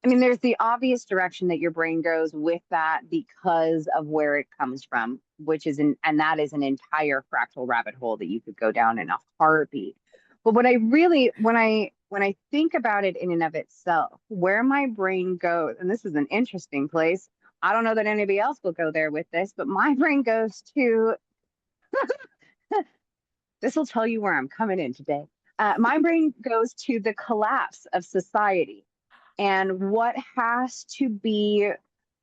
I mean, there's the obvious direction that your brain goes with that because of where it comes from, which is and that is an entire fractal rabbit hole that you could go down in a heartbeat. But what I really, when I think about it in and of itself, where my brain goes, and this is an interesting place. I don't know that anybody else will go there with this, but my brain goes to this will tell you where I'm coming in today. My brain goes to the collapse of society and what has to be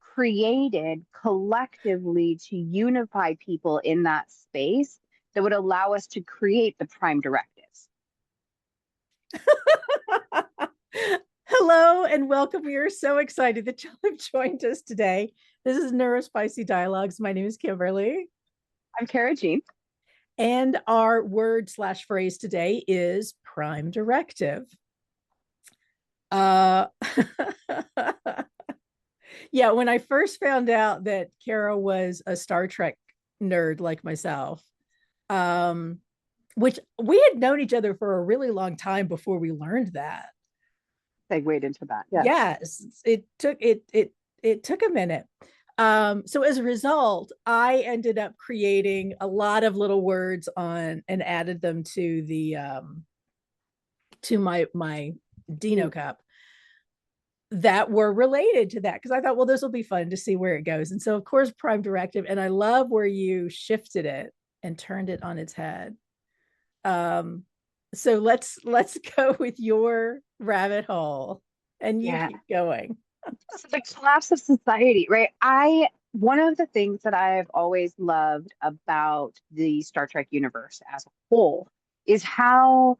created collectively to unify people in that space that would allow us to create the prime directives. Hello and welcome. We are so excited that you have joined us today. This is Neurospicy Dialogues. My name is Kimberly. I'm Cara Jean. And our word / phrase today is prime directive. Yeah, when I first found out that Cara was a Star Trek nerd like myself, which we had known each other for a really long time before we learned that. Segued into that. Yes, it took a minute. So as a result, I ended up creating a lot of little words on and added them to the to my Dino cup that were related to that because I thought, well, this will be fun to see where it goes. And so of course, prime directive, and I love where you shifted it and turned it on its head. So let's go with your rabbit hole and you keep going. So the collapse of society, right? One of the things that I've always loved about the Star Trek universe as a whole is how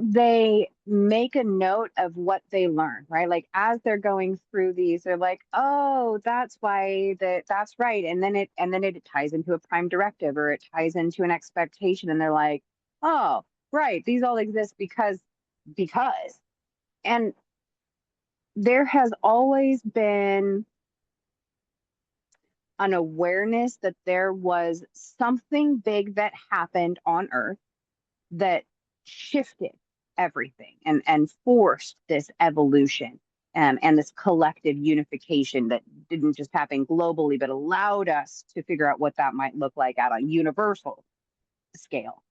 they make a note of what they learn, right? Like as they're going through these, they're like, oh, that's why that's right. And then it ties into a prime directive or it ties into an expectation. And they're like, oh, right, these all exist because. And there has always been an awareness that there was something big that happened on Earth that shifted everything and forced this evolution and this collective unification that didn't just happen globally, but allowed us to figure out what that might look like at a universal scale.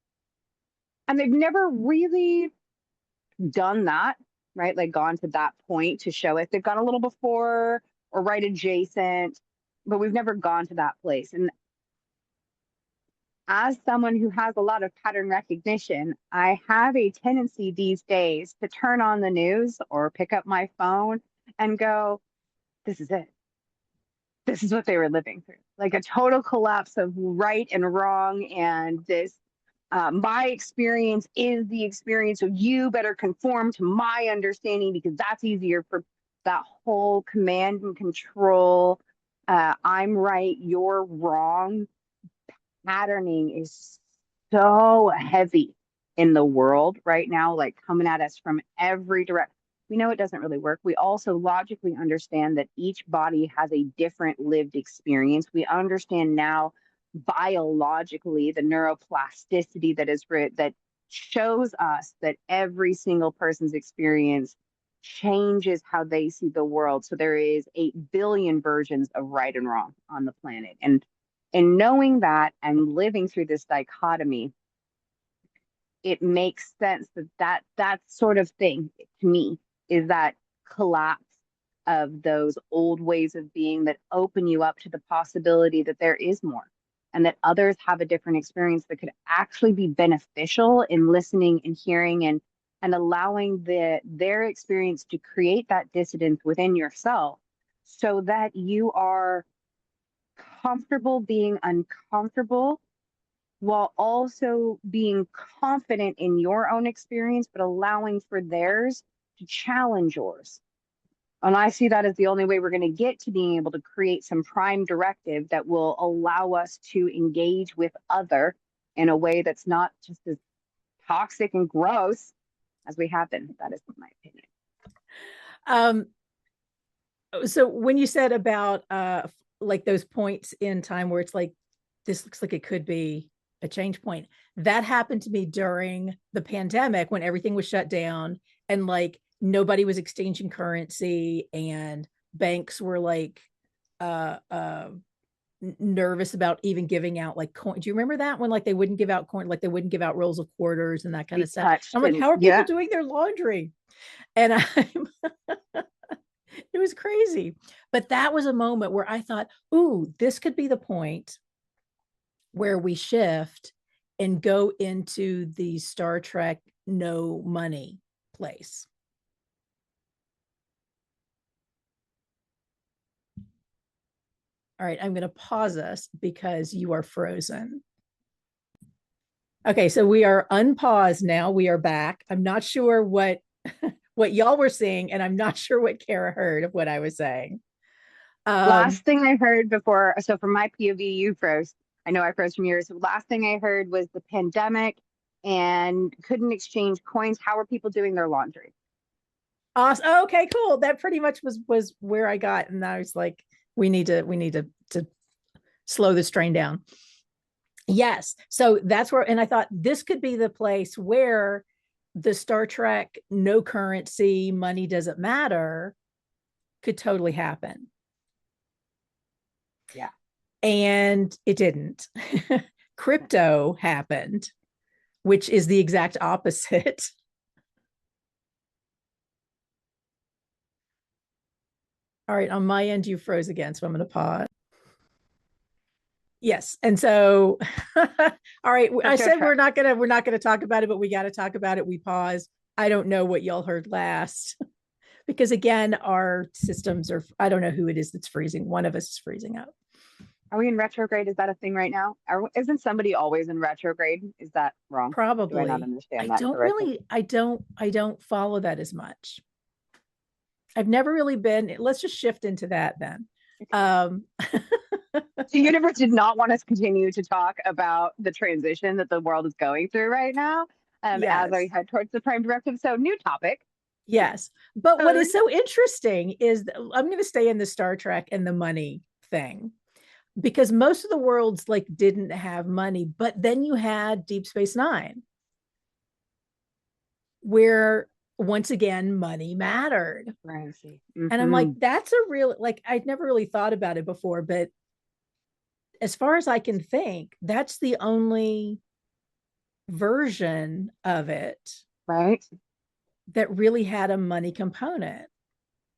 And they've never really done that, right? Like gone to that point to show it. They've gone a little before or right adjacent, but we've never gone to that place. And as someone who has a lot of pattern recognition, I have a tendency these days to turn on the news or pick up my phone and go, this is it. This is what they were living through. Like a total collapse of right and wrong. And this, my experience is the experience. So you better conform to my understanding because that's easier for that whole command and control. I'm right, you're wrong patterning is so heavy in the world right now, like coming at us from every direction. We know it doesn't really work. We also logically understand that each body has a different lived experience. We understand now biologically the neuroplasticity that shows us that every single person's experience changes how they see the world. So there is 8 billion versions of right and wrong on the planet. And knowing that and living through this dichotomy, it makes sense that sort of thing to me is that collapse of those old ways of being that open you up to the possibility that there is more and that others have a different experience that could actually be beneficial in listening and hearing and allowing their experience to create that dissidence within yourself so that you are comfortable being uncomfortable while also being confident in your own experience, but allowing for theirs to challenge yours. And I see that as the only way we're going to get to being able to create some prime directive that will allow us to engage with other in a way that's not just as toxic and gross as we have been. That is my opinion. So when you said about like those points in time where it's like, this looks like it could be a change point, that happened to me during the pandemic when everything was shut down and like nobody was exchanging currency, and banks were like nervous about even giving out like coin. Do you remember that when like they wouldn't give out coin, like they wouldn't give out rolls of quarters and that kind Be of stuff? touched I'm like, and how are people yeah. doing their laundry? And it was crazy. But that was a moment where I thought, ooh, this could be the point where we shift and go into the Star Trek no money place. All right, I'm going to pause us because you are frozen. Okay, so we are unpaused now. We are back. I'm not sure what what y'all were saying, and I'm not sure what Cara heard of what I was saying. Last thing I heard before, so from my POV, you froze. I know I froze from yours. Last thing I heard was the pandemic and couldn't exchange coins. How are people doing their laundry? Awesome. Oh, okay, cool. That pretty much was where I got, and I was like, we need to slow this train down. Yes. So that's where, and I thought this could be the place where the Star Trek no currency, money doesn't matter could totally happen. Yeah. And it didn't. Crypto happened, which is the exact opposite. All right, on my end, you froze again, so I'm going to pause. Yes, and so, all right, I said we're not gonna talk about it, but we got to talk about it. We pause. I don't know what y'all heard last because again, our systems are. I don't know who it is that's freezing. One of us is freezing up. Are we in retrograde? Is that a thing right now? Isn't somebody always in retrograde? Is that wrong? Do I not Probably. understand I that don't correctly? really. I don't follow that as much. I've never really been. Let's just shift into that then. The universe did not want us to continue to talk about the transition that the world is going through right now, as Yes. I head towards the Prime Directive. So, new topic. Yes. But what is so interesting is I'm going to stay in the Star Trek and the money thing because most of the worlds like didn't have money, but then you had Deep Space Nine, where once again money mattered. Mm-hmm. And I'm like, that's a real like I'd never really thought about it before, but as far as I can think, that's the only version of it Right. that really had a money component.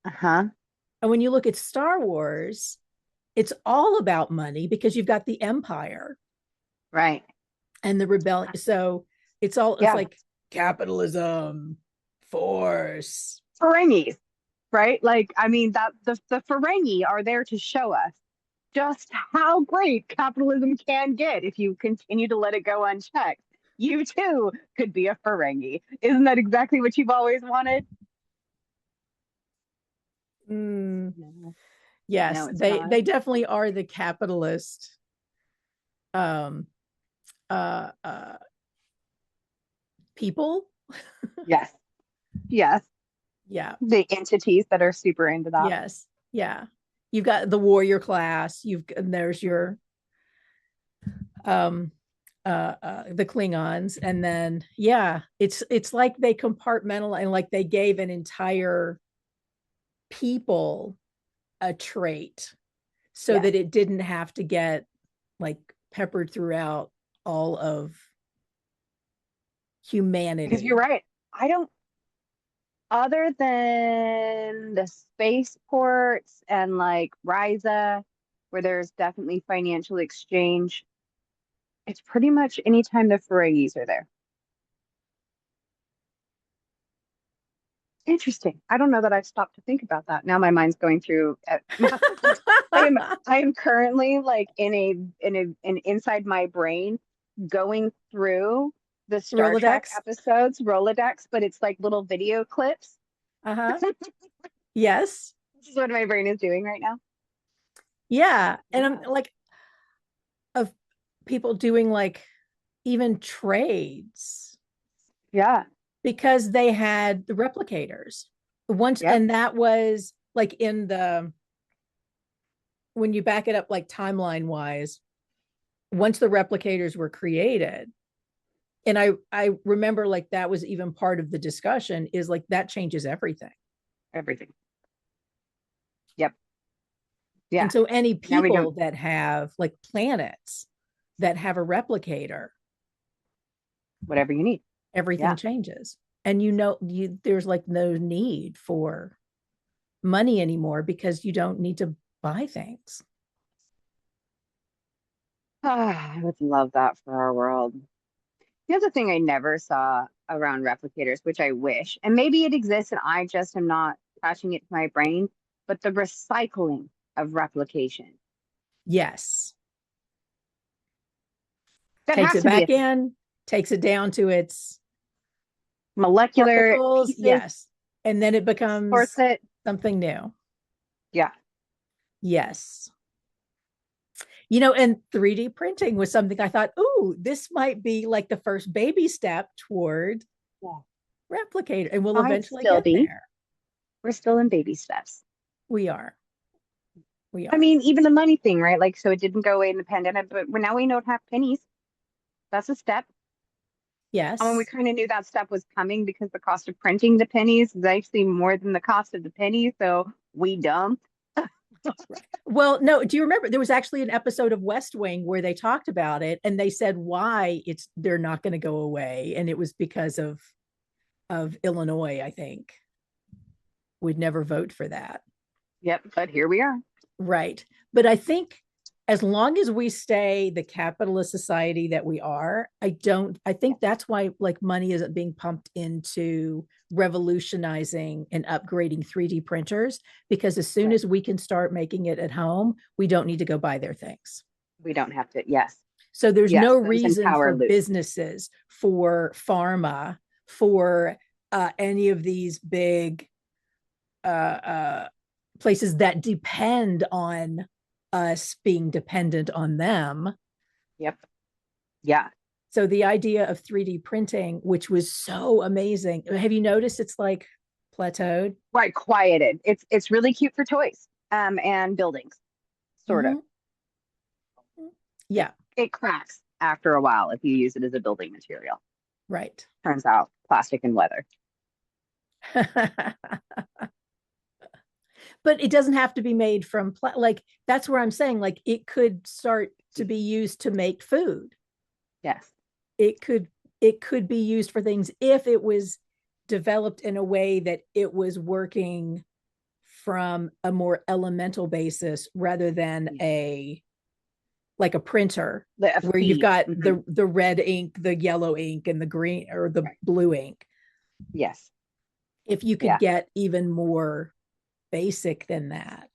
Uh-huh. And when you look at Star Wars, it's all about money because you've got the Empire Right. and the rebellion. So it's Yeah. like capitalism, force. Ferengis, right? Like, I mean, that the Ferengi are there to show us just how great capitalism can get if you continue to let it go unchecked. You too could be a Ferengi. Isn't that exactly what you've always wanted? Mm, No, yes, no, it's not. they definitely are the capitalist um uh uh people. Yes. Yes. Yeah. The entities that are super into that. Yes. Yeah. You've got the warrior class. And there's your um the Klingons, and then yeah, it's like they compartmentalize and like they gave an entire people a trait so Yes. that it didn't have to get like peppered throughout all of Because you're humanity. right. I don't, other than the spaceports and like Ryza, where there's definitely financial exchange, it's pretty much anytime the Ferengis are there. Interesting. I don't know that I've stopped to think about that. Now my mind's going through. I am currently like in inside my brain going through the Star Trek Rolodex. episodes Rolodex, but it's like little video clips. Uh-huh. Yes. This is what my brain is doing right now. Yeah. And Yeah. I'm like of people doing like even trades Yeah. because they had the replicators once, Yep. and that was like in the when you back it up like timeline wise, once the replicators were created, And I remember like that was even part of the discussion, is like that changes everything. Everything. Yep. Yeah. And so any Now we don't, people that have like planets that have a replicator, whatever you need. everything Yeah. changes. And there's like no need for money anymore because you don't need to buy things. I would love that for our world. The other thing I never saw around replicators, which I wish, and maybe it exists and I just am not attaching it to my brain, but the recycling of replication. Yes. That Takes has it to be a back thing. in, takes it down to its Molecular particles. pieces, Yes. And then it sorts becomes it. something new. Yeah. Yes. And 3D printing was something I thought, oh, this might be like the first baby step toward Yeah. replicator, and we'll Might eventually still get be. there. We're still in baby steps. We are. We I are. mean, even the money thing, right? Like, so it didn't go away in the pandemic, but now we don't have pennies. That's a step. I mean, we Yes. kind of knew that step was coming because the cost of printing the pennies is actually more than the cost of the penny. So we dumb. Right. Well, no, do you remember there was actually an episode of West Wing where they talked about it and they said why they're not going to go away, and it was because of Illinois, I think. Would never vote for that. Yep, but here we are. Right. But I think as long as we stay the capitalist society that we are, I think that's why like money isn't being pumped into revolutionizing and upgrading 3D printers, because as soon Right. as we can start making it at home, we don't need to go buy their things. We don't have to. Yes. So there's no Yes. Those in reason power for lose. businesses, for pharma, for any of these big places that depend on us being dependent on them. Yep. Yeah. So the idea of 3D printing, which was so amazing, have you noticed it's like plateaued? Right. Quieted. It's really cute for toys and buildings, sort of. Mm-hmm. It Yeah, it cracks after a while if you use it as a building material. right. Turns out plastic and leather. But it doesn't have to be made from like that's where I'm saying like it could start to be used to make food. Yes. It could it could be used for things if it was developed in a way that it was working from a more elemental basis rather than a like a printer The where you've feed. got Mm-hmm. the red ink, the yellow ink, and the green or the Right. blue ink. Yes. If you could Yeah. get even more basic than that.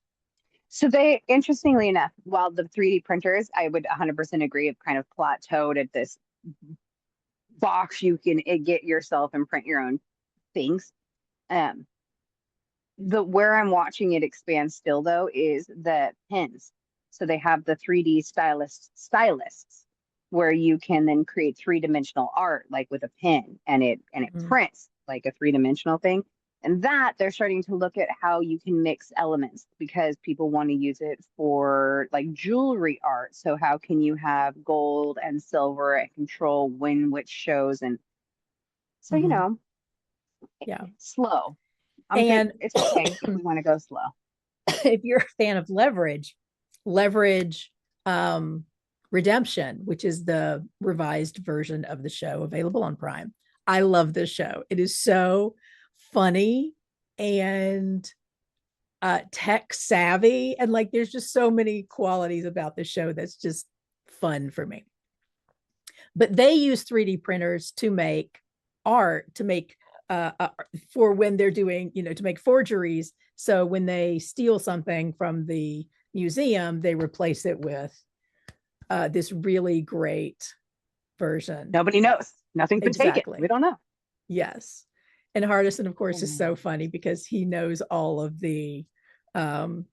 So they, interestingly enough, while the 3D printers, I would 100% agree, have kind of plateaued at this box you can get yourself and print your own things. Um, the where I'm watching it expand still though is the pens. So they have the 3D stylists where you can then create three-dimensional art like with a pen and it Mm-hmm. prints like a three-dimensional thing. And that they're starting to look at how you can mix elements because people want to use it for like jewelry art. So how can you have gold and silver and control when which shows and so Mm-hmm. Yeah. slow. I'm good. And It's okay if we want to go slow. if you're a fan of leverage redemption, which is the revised version of the show available on Prime. I love this show. It is so funny and tech savvy, and like there's just so many qualities about the show that's just fun for me. But they use 3D printers to make art, to make for when they're doing, to make forgeries. So when they steal something from the museum, they replace it with this really great version. Nobody knows. Nothing's been taken. We Exactly. don't know. Yes. And Hardison, of course, is so Mm. funny because he knows all of the um,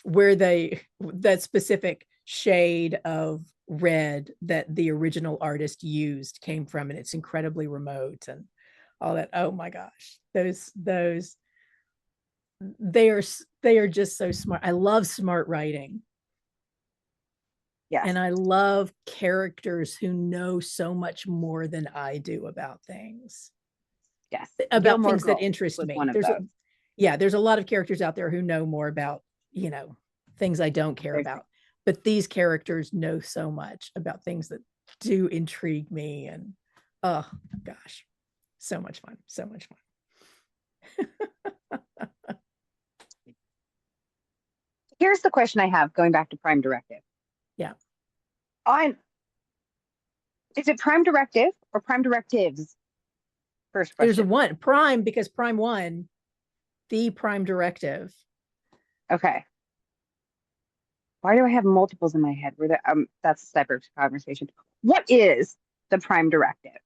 where that specific shade of red that the original artist used came from, and it's incredibly remote and all that. Oh my gosh, those they are just so smart. I love smart writing. Yes. And I love characters who know so much more than I do about things. Yes. About Gilmore things that Girls interest was me. one of those. There's a lot of characters out there who know more about, things I don't care about. But these characters know so much about things that do intrigue me. And oh gosh, so much fun. So much fun. Here's the question I have going back to Prime Directive. Yeah. Is it Prime Directive or Prime Directives? First question. There's a one Prime, because Prime One, the Prime Directive. Okay. Why do I have multiples in my head? That's a separate conversation. What is the Prime Directive?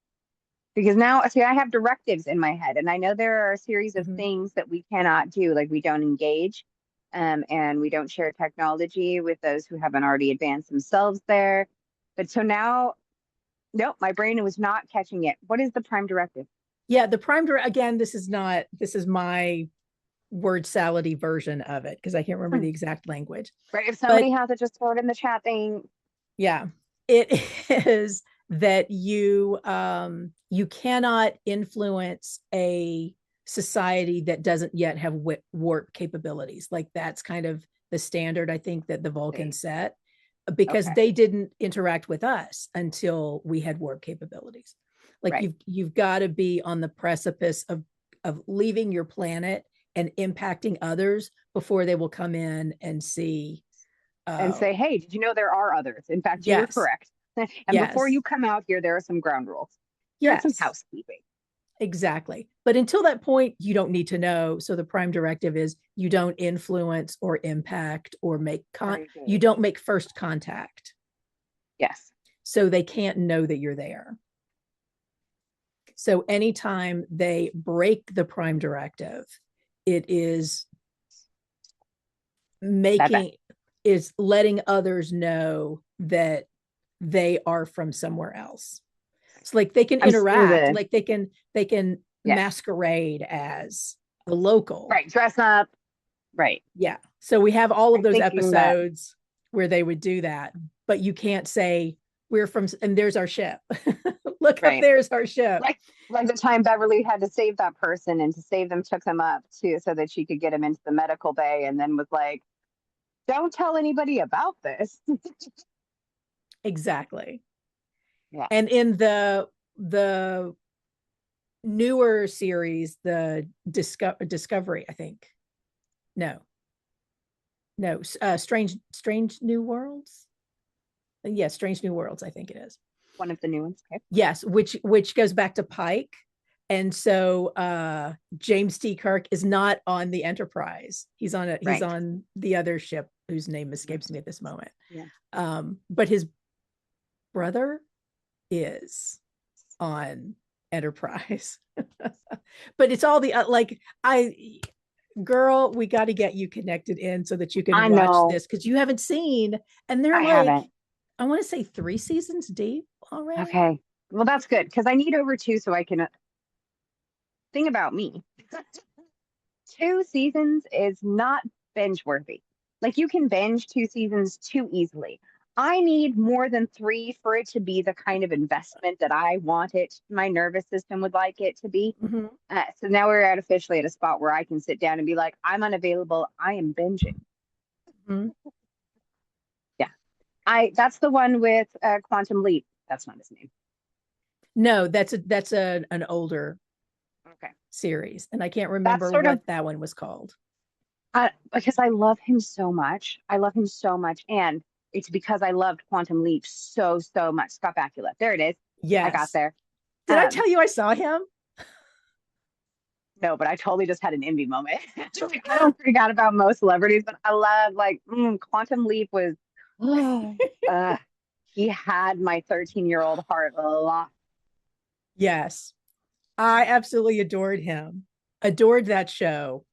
Because now, see, I have directives in my head, and I know there are a series of things that we cannot do, like we don't engage, and we don't share technology with those who haven't already advanced themselves there. But so now, nope, my brain was not catching it. What is the Prime Directive? Yeah, the Prime Directive, again, this is my word salady version of it, because I can't remember the exact language. Right. If somebody has it, just throw it in the chat thing. Yeah, it is that you cannot influence a society that doesn't yet have warp capabilities. Like that's kind of the standard, I think, that the Vulcans set, because they didn't interact with us until we had warp capabilities. Like you've got to be on the precipice of leaving your planet and impacting others before they will come in and see and say, hey, did you know there are others? In fact, you were correct. And before you come out here, there are some ground rules. There's some housekeeping. Exactly. But until that point, you don't need to know. So the Prime Directive is you don't influence or impact or you don't make first contact. Yes. So they can't know that you're there. So anytime they break the Prime Directive, it is letting others know that they are from somewhere else. So like they can interact, like they can masquerade as a local. Right. Dress up. Right. Yeah. So we have all of those episodes where they would do that, but you can't say we're from, and there's our ship. Look up, there's our ship. Like the time Beverly had to save that person, and to save them took them up so that she could get him into the medical bay, and then was like, don't tell anybody about this. Exactly. Yeah. And in the newer series, the Discovery, I think. No, Strange New Worlds. Yes, Strange New Worlds, I think it is. One of the new ones. Okay. Yes, which goes back to Pike. And so James T. Kirk is not on the Enterprise. He's on the other ship whose name escapes me at this moment. Yeah. But his brother is on Enterprise. But it's all the girl, we got to get you connected in so that you can watch this, because you haven't seen, and they're I want to say 3 seasons deep already. Okay. Well, that's good, because I need over 2 so I can think about me. 2 seasons is not binge worthy. Like you can binge 2 seasons too easily. I need more than 3 for it to be the kind of investment that I want it. My nervous system would like it to be. Mm-hmm. So now we're officially at a spot where I can sit down and be like, I'm unavailable. I am binging. Mm-hmm. Yeah. That's the one with Quantum Leap. That's not his name. No, that's an older series, and I can't remember what that one was called. Because I love him so much. And it's because I loved Quantum Leap so much. Scott Bakula. There it is. Yes. I got there. Did I tell you I saw him? No, but I totally just had an envy moment. I don't freak out about most celebrities, but I love Quantum Leap was he had my 13-year-old heart a lot. Yes. I absolutely adored him. Adored that show.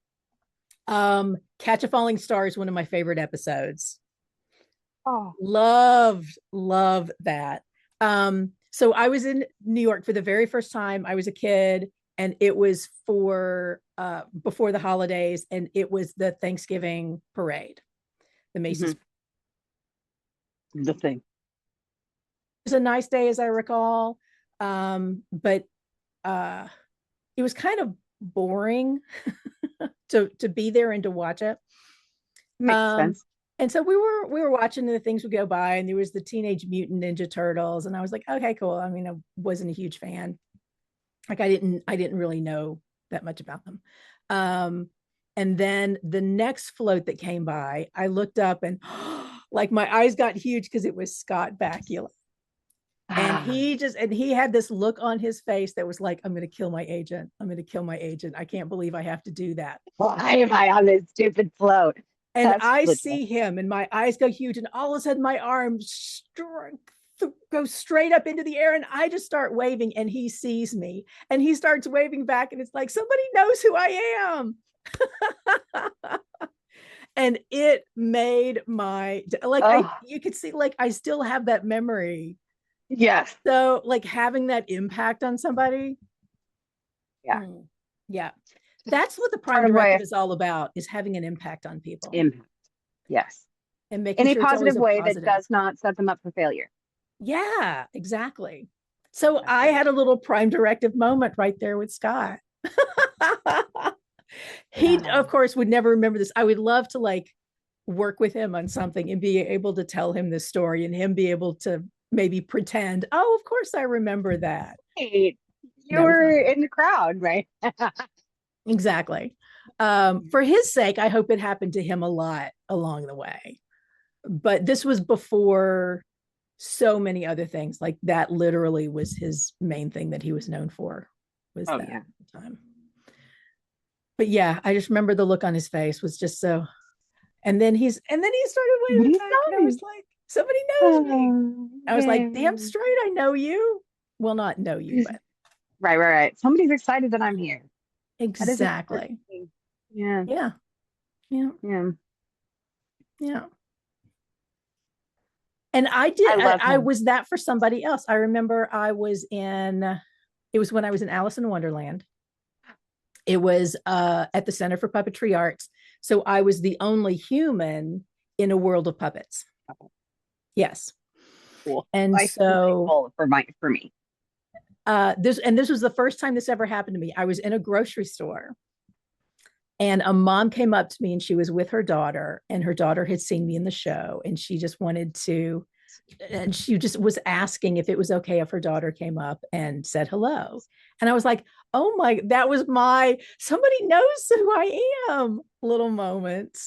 Catch a Falling Star is one of my favorite episodes. Oh, love that. So I was in New York for the very first time. I was a kid, and it was for before the holidays, and it was the Thanksgiving parade, the Macy's. The thing. It was a nice day, as I recall. But it was kind of boring to be there and to watch it. Makes sense. And so we were watching the things would go by, and there was the Teenage Mutant Ninja Turtles, and I was like, okay, cool. I mean, I wasn't a huge fan. Like I didn't really know that much about them. And then the next float that came by, I looked up and like my eyes got huge because it was Scott Bakula. And he had this look on his face that was like, I'm going to kill my agent. I'm going to kill my agent. I can't believe I have to do that. Why am I on this stupid float? And I see him and my eyes go huge, and all of a sudden my arms go straight up into the air, and I just start waving, and he sees me and he starts waving back, and it's like, somebody knows who I am. And it made my, like, you could see, like, I still have that memory. Yes. So like having that impact on somebody. Yeah. Yeah. That's what the Prime Directive is all about, is having an impact on people. Impact. Yes. And making in sure a positive way positive. that does not set them up for failure. Yeah, exactly. So I had a little Prime Directive moment right there with Scott. He, of course, would never remember this. I would love to like work with him on something and be able to tell him this story, and him be able to maybe pretend, oh, of course I remember that. Hey, you were in the crowd, right? Exactly. For his sake, I hope it happened to him a lot along the way. But this was before so many other things. Like that literally was his main thing that he was known for, was that at the time. But yeah, I just remember the look on his face was just so. And then he started waving back, and I was like, somebody knows me. I was like, damn straight, I know you. Well, not know you, but right. Somebody's excited that I'm here. Exactly. Yeah. And I was that for somebody else. I remember it was when I was in Alice in Wonderland. It was at the Center for Puppetry Arts. So I was the only human in a world of puppets. Yes. Cool. And so for me. This was the first time this ever happened to me. I was in a grocery store, and a mom came up to me, and she was with her daughter, and her daughter had seen me in the show, and she just was asking if it was okay if her daughter came up and said hello. And I was like, oh my, that was somebody knows who I am little moment.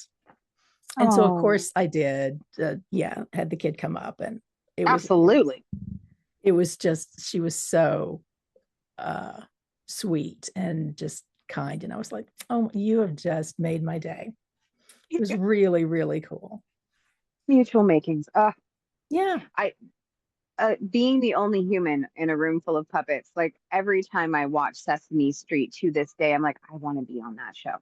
And so of course I did, had the kid come up, and it was absolutely. It was just, she was so sweet and just kind. And I was like, oh, you have just made my day. It was really, really cool. Mutual makings. Yeah. Being the only human in a room full of puppets, like every time I watch Sesame Street to this day, I'm like, I want to be on that show.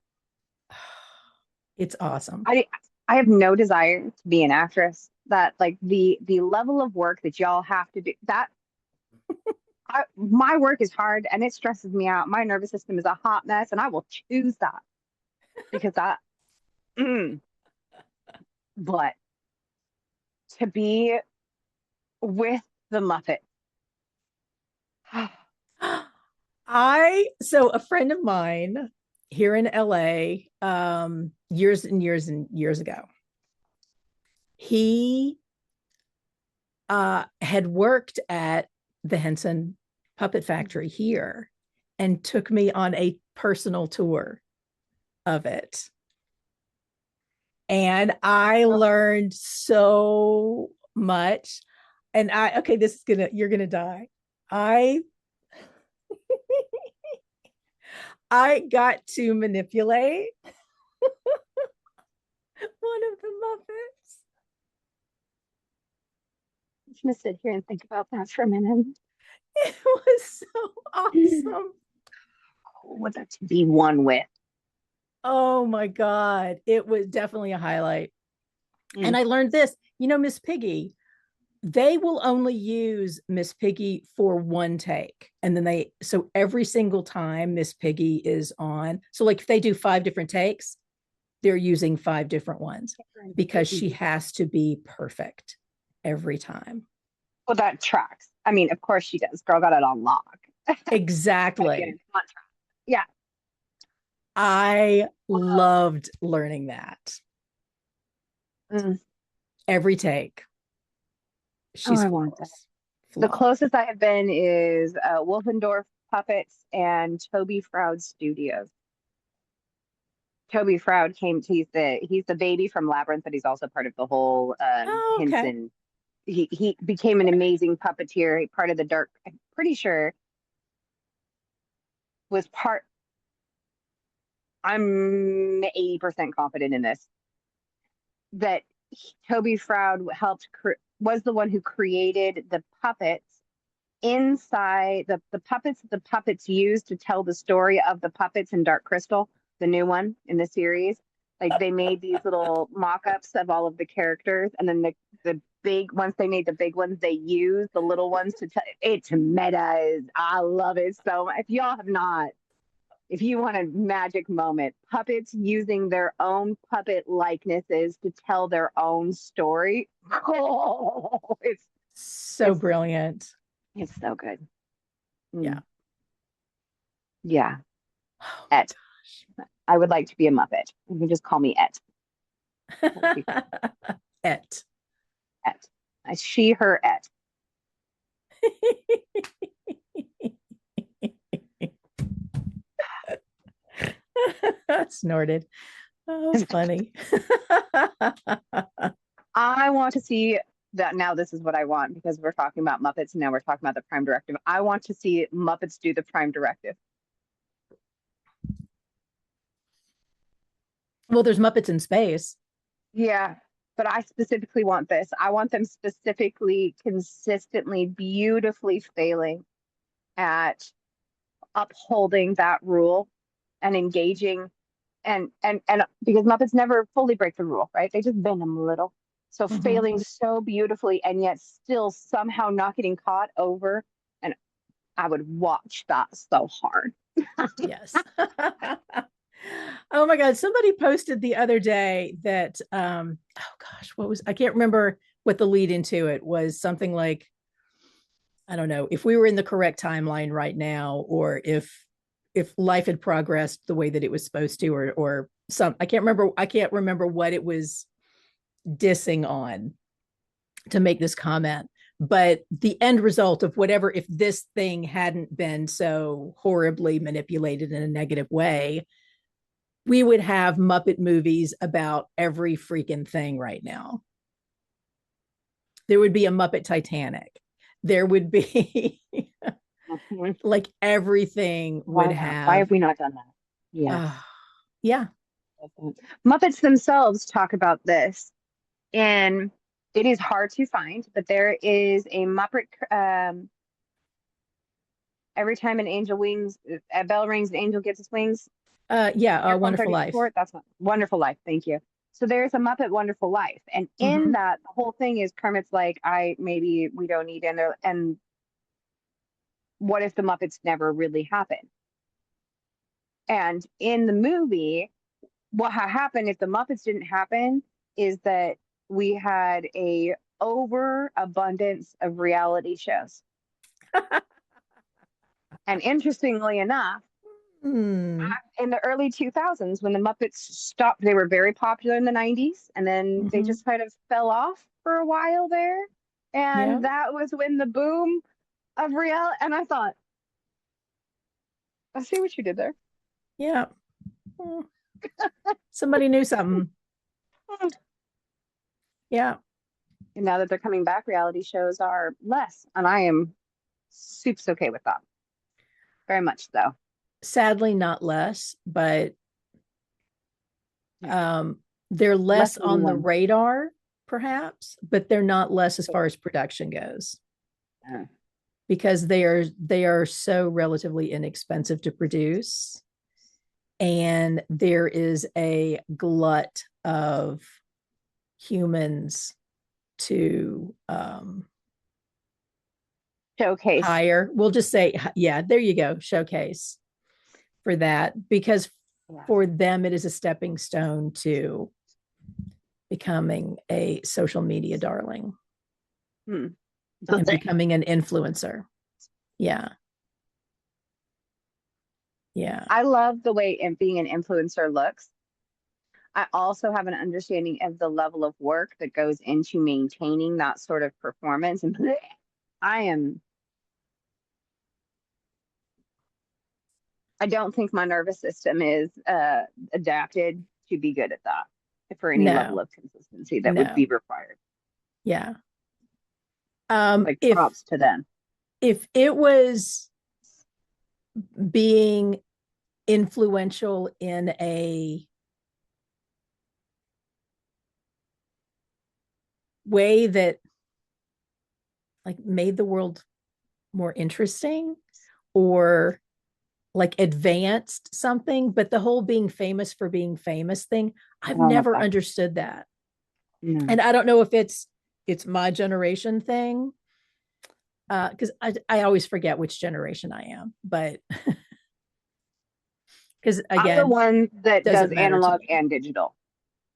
It's awesome. I have no desire to be an actress. That like the level of work that y'all have to do, that my work is hard and it stresses me out. My nervous system is a hot mess, and I will choose that because but to be with the Muppets. So a friend of mine here in LA, years and years and years ago, he had worked at the Henson Puppet Factory here and took me on a personal tour of it. And I learned so much. And you're gonna die. I got to manipulate one of the Muppets. I'm just gonna sit here and think about that for a minute. It was so awesome. What that to be one with. Oh my God. It was definitely a highlight. And I learned this, Miss Piggy, they will only use Miss Piggy for one take. And then so every single time Miss Piggy is on, so like if they do 5 different takes, they're using 5 different ones because she has to be perfect. every time. Well, that tracks. I mean, of course she does. Girl got it on lock. Exactly. Yeah. I loved learning that. Mm. Every take. Oh, She's I want that. flawless. The Flawless. closest I have been is Wolfendorf Puppets and Toby Froud Studios. Toby Froud came to he's the baby from Labyrinth, but he's also part of the whole Oh, okay. Henson. He became an amazing puppeteer, part of the dark. I'm pretty sure was part. I'm 80% confident in this that Toby Froud was the one who created the puppets inside the puppets that the puppets used to tell the story of the puppets in Dark Crystal, the new one in the series. Like they made these little mock-ups of all of the characters, and then the big once they made the big ones, they used the little ones to tell it's meta is I love it so much. If y'all have not, if you want a magic moment, puppets using their own puppet likenesses to tell their own story. Oh, So it's brilliant. it's so good. Yeah. Mm. Yeah. Oh my Et. I would like to be a Muppet. You can just call me Et. gosh. Et. Et. She, her, Et. Snorted. Oh, funny. I want to see that now. This is what I want because we're talking about Muppets and now we're talking about the Prime Directive. I want to see Muppets do the Prime Directive. Well, there's Muppets in space. Yeah, but I specifically want this. I want them specifically, consistently, beautifully failing at upholding that rule and engaging and because Muppets never fully break the rule, right? They just bend them a little. So Mhm. failing so beautifully and yet still somehow not getting caught over. And I would watch that so hard. Yes. Oh my God. Somebody posted the other day that oh gosh, what was I can't remember what the lead into it was something like, I don't know, if we were in the correct timeline right now, or if life had progressed the way that it was supposed to, or some I can't remember what it was dissing on to make this comment. But the end result of whatever, if this thing hadn't been so horribly manipulated in a negative way, we would have Muppet movies about every freaking thing right now. There would be a Muppet Titanic. There would be Mhm. like everything would Why not? Why have have we not done that? Yeah. uh, yeah. Muppets themselves talk about this, and it is hard to find, but there is a Muppet. Every time an angel wings, a bell rings, an angel gets its wings. Yeah, Air Wonderful Life. 134. That's not Wonderful Life. Thank you. So there's a Muppet Wonderful Life, and in Mm-hmm. that, the whole thing is Kermit's like, I maybe we don't need and what if the Muppets never really happen? And in the movie, what happened if the Muppets didn't happen is that we had a overabundance of reality shows. And interestingly enough, Mm. in the early 2000s, when the Muppets stopped, they were very popular in the 90s, and then they Mm-hmm. just kind of fell off for a while there. Yeah. And that was when the boom of reality. And I thought, I see what you did there. Yeah. Mm. Somebody knew something. Yeah. And now that they're coming back, reality shows are less, and I am super okay with that. Very much so. Sadly, not less, but Yeah. um, they're Less less than on the one. radar, perhaps, but they're not less as far as production goes, Uh, because they are so relatively inexpensive to produce, and there is a glut of humans to Showcase. hire. We'll just say, yeah, there you go, showcase for that, because Yeah. for them it is a stepping stone to becoming a social media darling. Hmm. and becoming an influencer. Yeah. Yeah. I love the way being an influencer looks. I also have an understanding of the level of work that goes into maintaining that sort of performance. And I am, I don't think my nervous system is adapted to be good at that for any level No, of consistency that would be no. required. Yeah. Like If props to them. it was being influential in a way that like made the world more interesting or like advanced something, but the whole being famous for being famous thing, I've Oh my never God. understood that. No. And I don't know if it's my generation thing. Because I always forget which generation I am, but because I'm the again, one that does doesn't matter to analog me. and digital,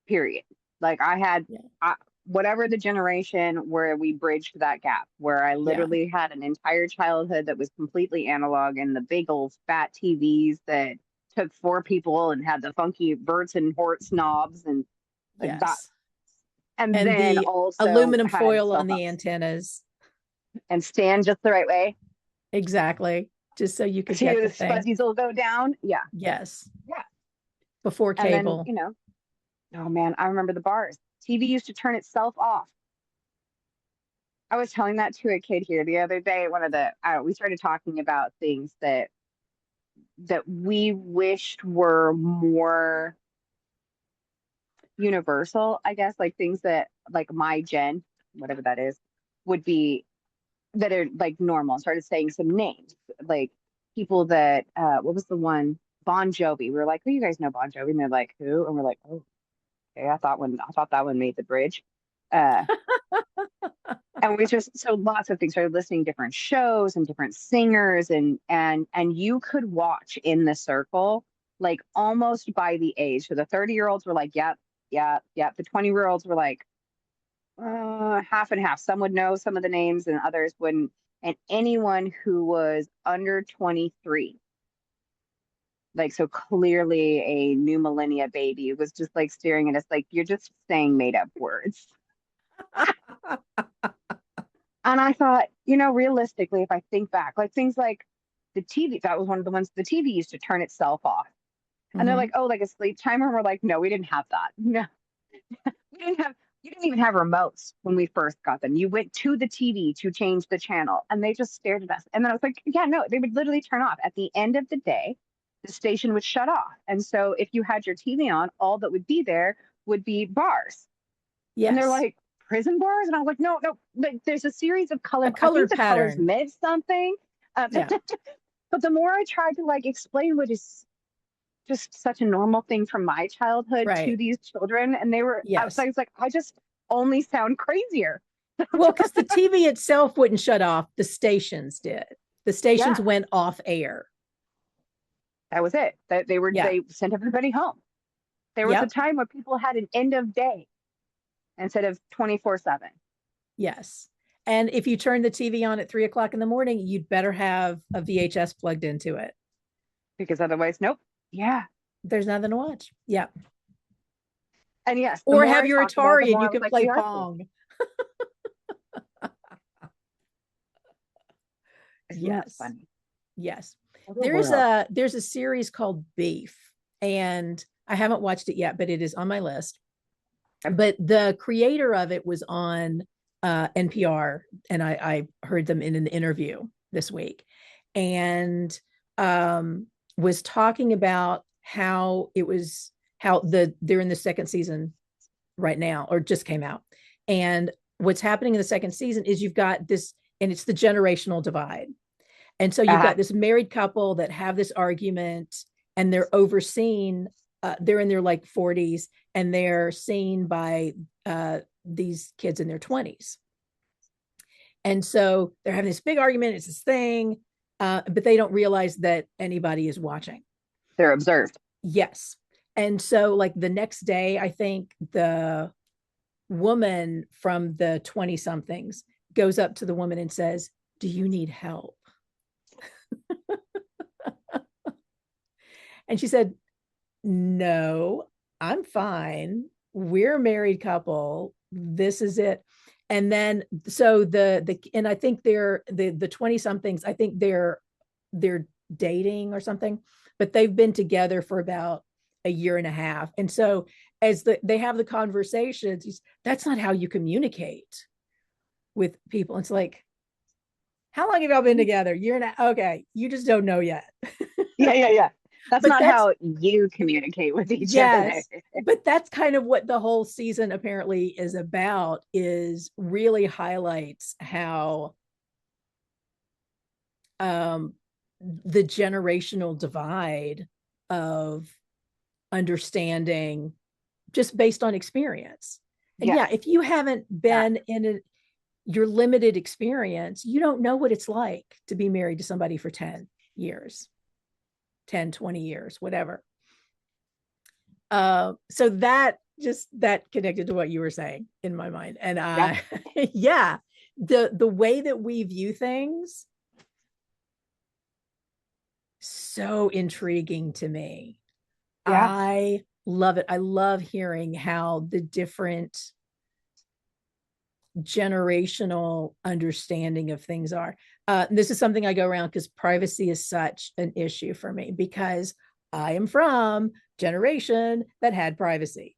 period. Like I had Yeah. whatever the generation where we bridged that gap, where I Yeah. literally had an entire childhood that was completely analog and the big old fat TVs that took four people and had the funky Verts and Horts knobs and that, Yes. and And then the also aluminum had foil cell on the phones antennas. and stand just the right way. Exactly. Just so you could See get the the thing. fuzzies will go down. Yeah. Yes. Yeah. Before And then, cable. oh man, I remember the bars. TV used to turn itself off. I was telling that to a kid here the other day. We started talking about things that we wished were more universal, I guess, like things that like my gen, whatever that is, would be that are like normal. Started saying some names, like people that what was the one? Bon Jovi. We were like, oh, you guys know Bon Jovi? And they're like, who? And we're like, oh, okay, I thought that one made the bridge. Uh and we just so lots of things started listening to different shows and different singers and you could watch in the circle like almost by the age. So the 30-year-olds were like, yep, yep, yep. The 20-year-olds were like half and half. Some would know some of the names and others wouldn't. And anyone who was under 23, like so clearly a new millennia baby, was just like staring at us like you're just saying made up words. And I thought, realistically, if I think back, like things like the TV, that was one of the ones the TV used to turn itself off. And they're like, Mm-hmm. oh, like a sleep timer. And we're like, no, we didn't have that. No, you didn't even have remotes when we first got them. You went to the TV to change the channel and they just stared at us. And then I was like, yeah, no, they would literally turn off. At the end of the day, the station would shut off. And so if you had your TV on, all that would be there would be bars. And they're Yes. like, prison bars? And I was like, no, no, like there's a series of color. A I think color the colors pattern. meant something. Yeah. But the more I tried to like explain what is just such a normal thing from my childhood to Right. these children, and Yes. I was like, I just only sound crazier. Well, because the TV itself wouldn't shut off, the stations did. The stations Yeah, went off air. that was it. That Yeah. they sent everybody home. There was a Yep. time where people had an end of day instead of 24/7. Yes. And if you turn the TV on at 3 o'clock in the morning, you'd better have a VHS plugged into it. Because otherwise, nope. Yeah. There's nothing to watch. Yeah. And yes, the Or more have I your talked about it, the Atari and more you I was can like, play we are cool. Pong. Isn't that Yes. funny? Yes. What a There's world. a series called Beef, and I haven't watched it yet, but it is on my list. But the creator of it was on NPR, and I heard them in an interview this week, and was talking about how it was how they're in the second season right now, or just came out, and what's happening in the second season is you've got this, and it's the generational divide, and so you've Uh-huh. got this married couple that have this argument, and they're overseen. They're in their like 40s, and they're seen by these kids in their 20s. And so they're having this big argument. It's this thing, but they don't realize that anybody is watching. They're observed. Yes. And so, like the next day, I think the woman from the 20 somethings goes up to the woman and says, "Do you need help?" And she said, "No, I'm fine. We're a married couple. This is it." And then so and I think the 20 somethings, I think they're dating or something, but they've been together for about a year and a half. And so as they have the conversations, that's not how you communicate with people. It's like, how long have y'all been together? Year and a, okay, you just don't know yet. Yeah. That's But not that's, how you communicate with each other. yes, but that's kind of what the whole season apparently is about, is really highlights how the generational divide of understanding just based on experience. And Yes. yeah, if you haven't been in your limited experience, you don't know what it's like to be married to somebody for 10 years, 10, 20 years, whatever. So that connected to what you were saying in my mind. And yeah, the way that we view things, so intriguing to me. Yeah. I love it. I love hearing how the different generational understanding of things are. This is something I go around because privacy is such an issue for me, because I am from generation that had privacy.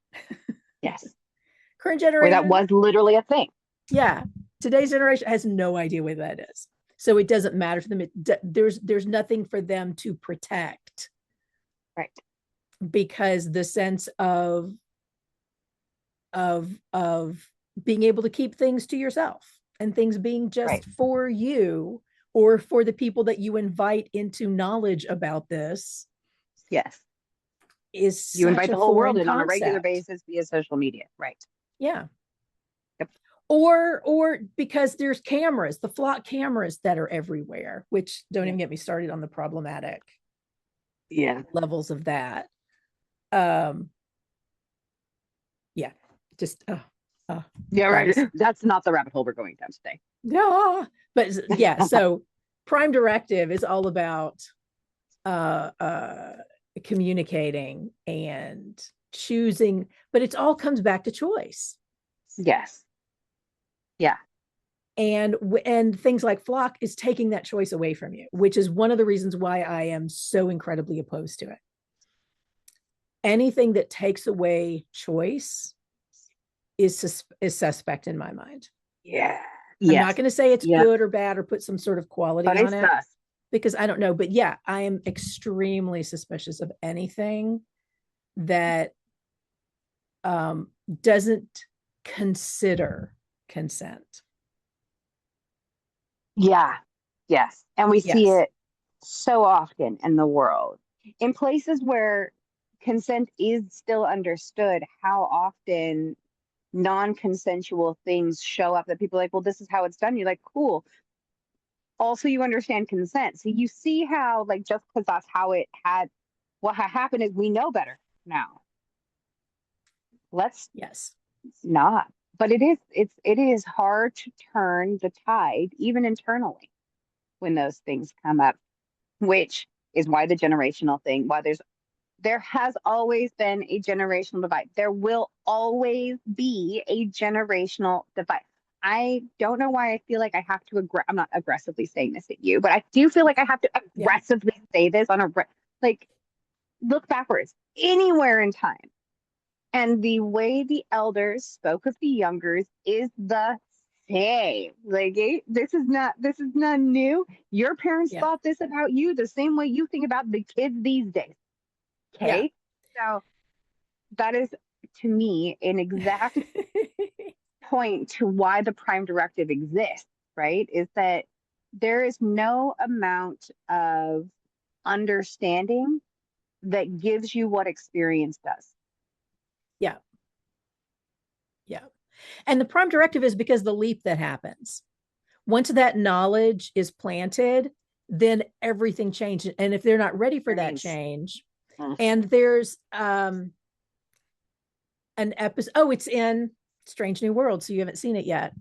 Yes. Current Where that generation, was literally a thing. yeah. Today's generation has no idea what that is. So it doesn't matter to them. There's nothing for them to protect. Right. Because the sense of being able to keep things to yourself and things being just for you or for the people that you invite into knowledge about this. Yes. Is you invite the whole world in concept. on a regular basis via social media. Right. Yeah. Yep. Or because there's cameras, the flock cameras that are everywhere, which don't even get me started on the problematic levels of that. Yeah, just right. That's not the rabbit hole we're going down today. Yeah, but yeah, so Prime Directive is all about communicating and choosing, but it all comes back to choice. Yes. Yeah. And things like Flock is taking that choice away from you, which is one of the reasons why I am so incredibly opposed to it. Anything that takes away choice is suspect in my mind. Yeah. I'm not going to say it's good or bad or put some sort of quality on it, because I don't know. But yeah, I am extremely suspicious of anything that doesn't consider consent. Yeah. Yes. And we see it so often in the world. In places where consent is still understood, how often non-consensual things show up that people are like, well, this is how it's done. You're like, cool. Also, you understand consent. So you see how, like, just because that's how it had, what had happened is we know better now. Let's not. But it is hard to turn the tide, even internally, when those things come up, which is why the generational thing, why there has always been a generational divide. There will always be a generational divide. I don't know why I feel like I have to I'm not aggressively saying this at you, but I do feel like I have to aggressively say this on like, look backwards anywhere in time. And the way the elders spoke of the youngers is the same. Like, this is not new. Your parents thought this about you the same way you think about the kids these days. Okay. So that is, to me, an exact point to why the Prime Directive exists, right? Is that there is no amount of understanding that gives you what experience does. Yeah. Yeah. And the Prime Directive is because the leap that happens. Once that knowledge is planted, then everything changes. And if they're not ready for that change, and there's an episode, it's in Strange New World, so you haven't seen it yet,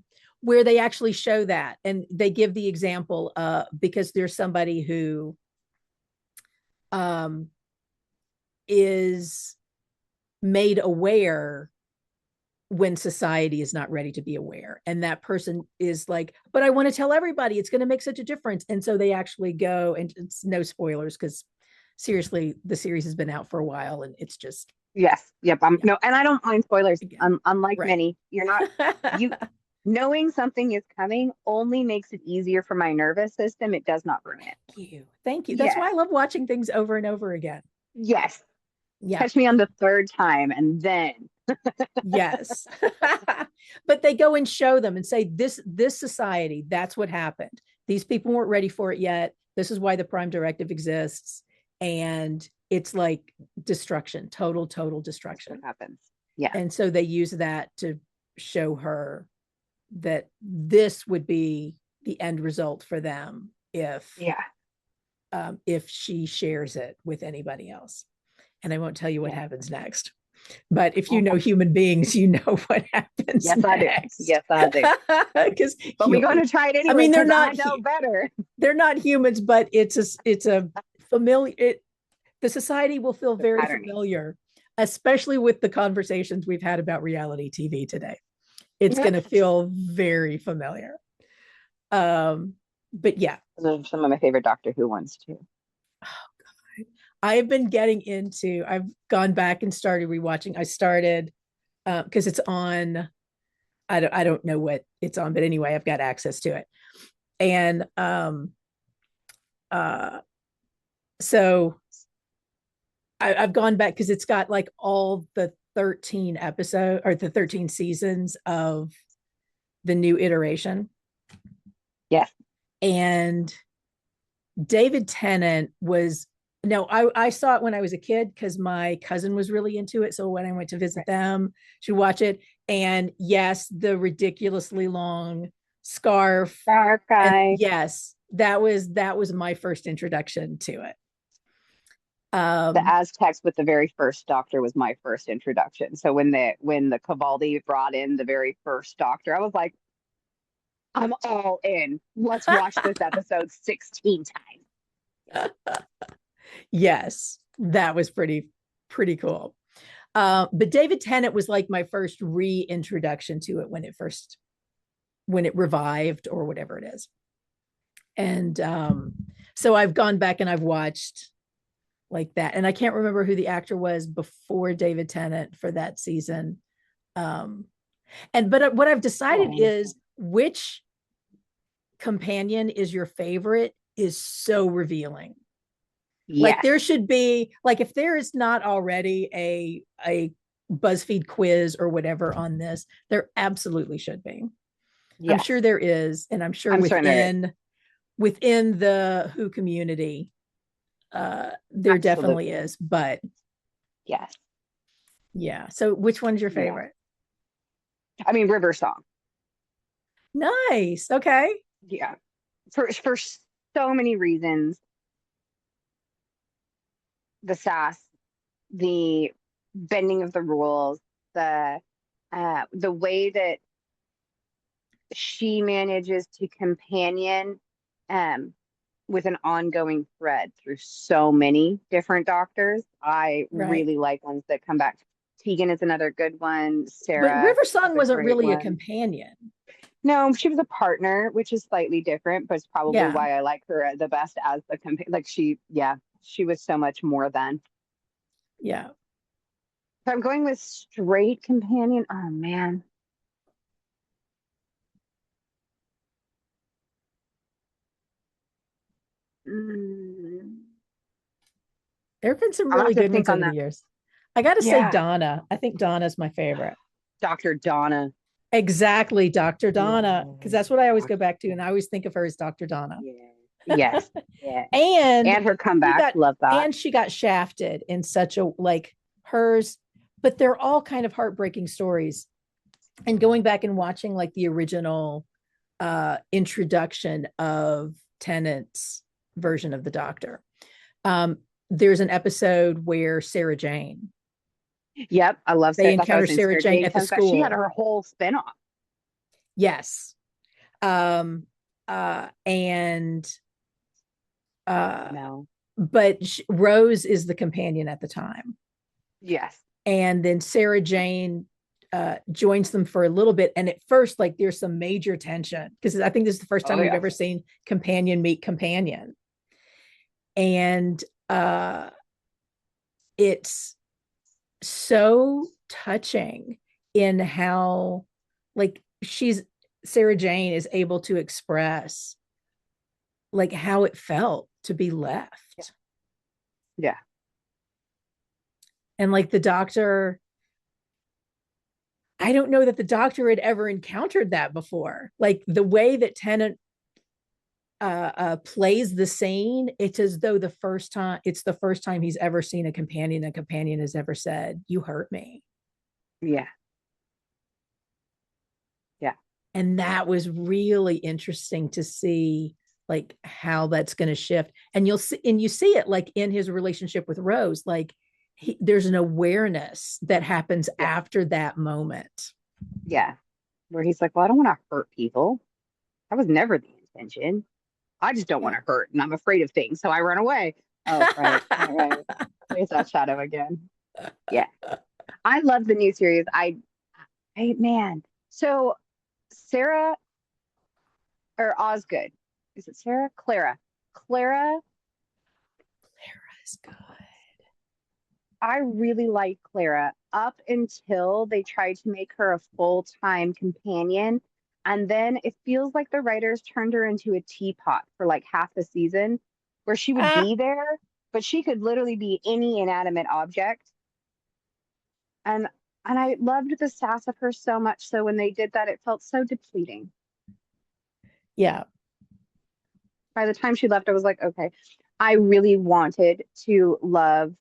where they actually show that, and they give the example because there's somebody who is made aware when society is not ready to be aware, and that person is like, but I want to tell everybody, it's going to make such a difference. And so they actually go, and it's no spoilers because seriously the series has been out for a while and it's just Yes. Yep. No, and I don't mind spoilers. Unlike right. many, you're not you knowing something is coming only makes it easier for my nervous system. It does not ruin it. Thank you. That's Yes. why I love watching things over and over again. Yes. Yeah. Catch me on the third time and then Yes. But they go and show them and say, this society, that's what happened. These people weren't ready for it yet. This is why the Prime Directive exists. And it's like destruction, total destruction. what happens. Yeah. And so they use that to show her that this would be the end result for them if she shares it with anybody else. And I won't tell you what happens next. But if you know human beings, you know what happens. Yes, next. I do. Yes, I do. But we're going to try it anyway. I mean, they're not. I know better. They're not humans, but it's a familiar. The society will feel very familiar, especially with the conversations we've had about reality TV today. It's going to feel very familiar. But yeah, those are some of my favorite Doctor Who ones too. I've been getting into, I've gone back and started rewatching. I started because it's on, I don't know what it's on, but anyway, I've got access to it. And so I've gone back because it's got like all the 13 episodes or the 13 seasons of the new iteration. Yes. And David Tennant was, no, I saw it when I was a kid because my cousin was really into it. So when I went to visit them, she'd watch it. And yes, the ridiculously long scarf. Dark guy. Yes, that was my first introduction to it. The Aztecs with the very first Doctor was my first introduction. So when the Cavaldi brought in the very first Doctor, I was like, I'm all in. Let's watch this episode 16 times. Yes, that was pretty cool. But David Tennant was like my first reintroduction to it when it revived or whatever it is. And so I've gone back and I've watched like that. And I can't remember who the actor was before David Tennant for that season. But what I've decided is which companion is your favorite is so revealing. Yes. Like there should be, like if there is not already a BuzzFeed quiz or whatever on this, there absolutely should be. Yeah. I'm sure there is, and I'm sure within the Who community, there absolutely. Definitely is. But yes, yeah. So which one's your favorite? I mean, River Song. Nice. Okay. Yeah, for so many reasons. The sass, the bending of the rules, the way that she manages to companion with an ongoing thread through so many different Doctors. I really like ones that come back. Tegan is another good one. Sarah. But River Song wasn't really a companion. No, she was a partner, which is slightly different, but it's probably why I like her the best as the companion. Like she was so much more than. Yeah. So I'm going with straight companion. Oh man. There have been some really good ones over the years. I got to say Donna. I think Donna's my favorite. Dr. Donna. Exactly, Dr. Donna, because that's what I always go back to, and I always think of her as Dr. Donna. Yes. Yeah. And her comeback, love that. And she got shafted in such a hers, but they're all kind of heartbreaking stories. And going back and watching like the original introduction of Tennant's version of the Doctor, there's an episode where Cara Jean. Yep, I love. They encounter Cara Jean at the school. She had her whole spinoff. Yes, And No. but Rose is the companion at the time. Yes. And then Cara Jean joins them for a little bit. And at first, like there's some major tension because I think this is the first time Oh, we've yeah. ever seen companion meet companion. And it's so touching in how like Cara Jean is able to express like how it felt to be left. Yeah. And like the doctor, I don't know that the doctor had ever encountered that before. Like the way that Tennant plays the scene, it's as though it's the first time he's ever seen a companion has ever said, "You hurt me." Yeah. Yeah. And that was really interesting to see like how that's going to shift. And you see it like in his relationship with Rose, like there's an awareness that happens Yeah. after that moment. Yeah. Where he's like, well, I don't want to hurt people. That was never the intention. I just don't want Yeah. to hurt and I'm afraid of things. So I run away. Oh, right. Right. There's that shadow again. Yeah. I love the new series. Man. So Sarah or Osgood, is it Sarah? Clara. Clara's good. I really like Clara up until they tried to make her a full-time companion. And then it feels like the writers turned her into a teapot for like half the season, where she would Ah, be there, but she could literally be any inanimate object. And I loved the sass of her so much. So when they did that, it felt so depleting. yeah. By the time she left, I was like, okay, I really wanted to love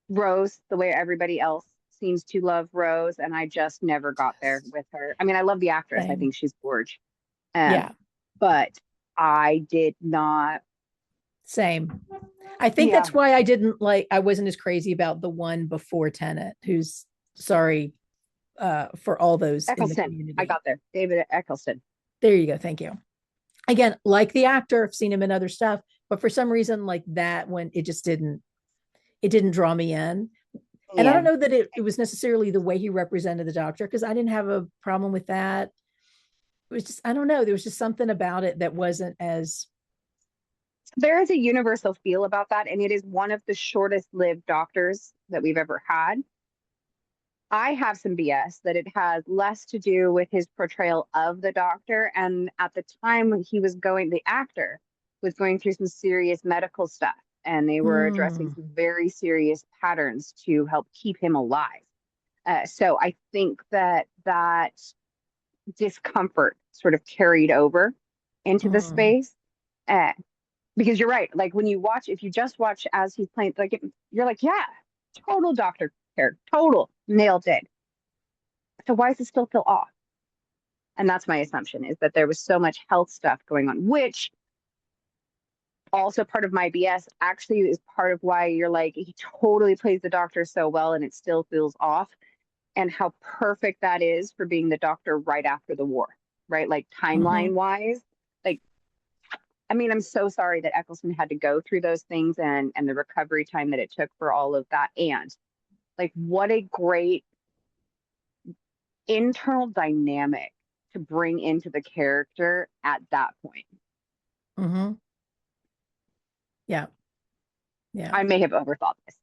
Rose the way everybody else seems to love Rose, and I just never got there Yes. with her. I mean, I love the actress. I Same. think she's gorgeous. Um, Yeah. but I did not. Same. I think Yeah, that's why I wasn't as crazy about the one before Tenet, who's sorry for all those in the Eccleston. I community. got there. David Eccleston. There you go. Thank you. Again, like the actor, I've seen him in other stuff, but for some reason, like that when it didn't draw me in. And I Yeah. don't know that it was necessarily the way he represented the doctor, because I didn't have a problem with that. It was just, I don't know, there was just something about it that wasn't as There is a universal feel about that, and it is one of the shortest lived doctors that we've ever had. I have some BS that it has less to do with his portrayal of the doctor. And at the time when the actor was going through some serious medical stuff, and they were addressing mm, some very serious patterns to help keep him alive. So I think that discomfort sort of carried over into the mm, space. Uh, because you're right. Like when you watch, if you just watch as he's playing, you're like, yeah, total doctor care, total nailed it. So why does it still feel off? And that's my assumption, is that there was so much health stuff going on, which also part of my BS actually is part of why you're like, he totally plays the doctor so well and it still feels off, and how perfect that is for being the doctor right after the war, right? Like mm-hmm. timeline wise, like, I mean, I'm so sorry that Eccleston had to go through those things and the recovery time that it took for all of that. And like, what a great internal dynamic to bring into the character at that point. Mm-hmm. Yeah. Yeah. I may have overthought this.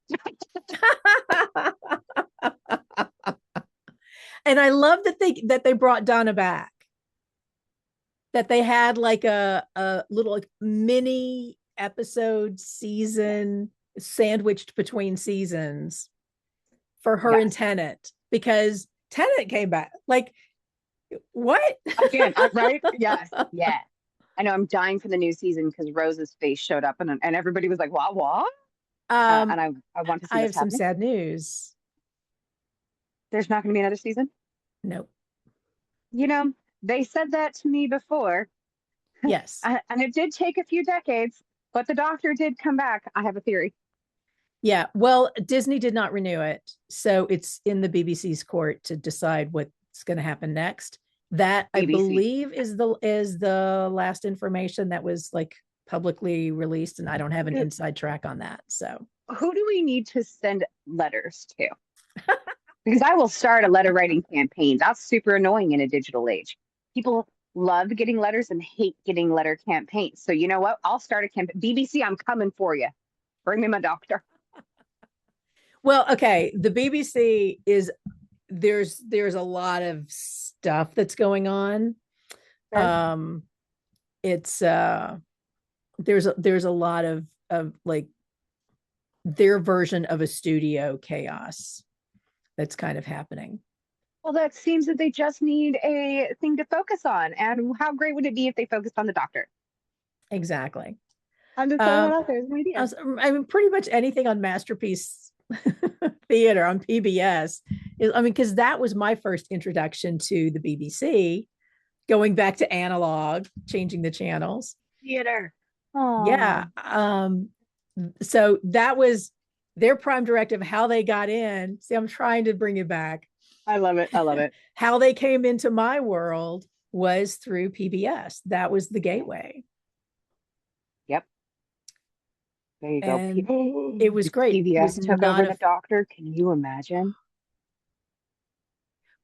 And I love that they brought Donna back. That they had like a little like, mini episode Yes. season sandwiched between seasons for her and Yes. Tennant, because Tennant came back. Like, what? Again, right? Yes. Yeah. I know I'm dying for the new season because Rose's face showed up and everybody was like, what, what? um, And I want to see I what's have some happening. sad news. There's not going to be another season. Nope. You know, they said that to me before, Yes. and it did take a few decades, but the doctor did come back. I have a theory. Yeah. Well, Disney did not renew it. So it's in the BBC's court to decide what's going to happen next. That I BBC. believe is the last information that was like publicly released, and I don't have an inside track on that. So Who do we need to send letters to? Because I will start a letter writing campaign. That's super annoying in a digital age. People love getting letters and hate getting letter campaigns. So you know what? I'll start a campaign. BBC, I'm coming for you. Bring me my doctor. well, okay, the BBC is there's a lot of stuff that's going on. Okay. Um it's there's a lot of like their version of a studio chaos that's kind of happening. Well, that seems that they just need a thing to focus on. And how great would it be if they focused on the doctor? Exactly. I'm just throwing that Um out there as an idea. I mean, pretty much anything on Masterpiece Theater on PBS is, I mean, because that was my first introduction to the BBC, going back to analog, changing the channels. Theater. Oh, Yeah. So that was their prime directive, how they got in. See, I'm trying to bring it back. I love it. I love it. How they came into my world was through PBS. That was the gateway. Yep. There you go. And it was great. It PBS was took not over a the doctor. Can you imagine?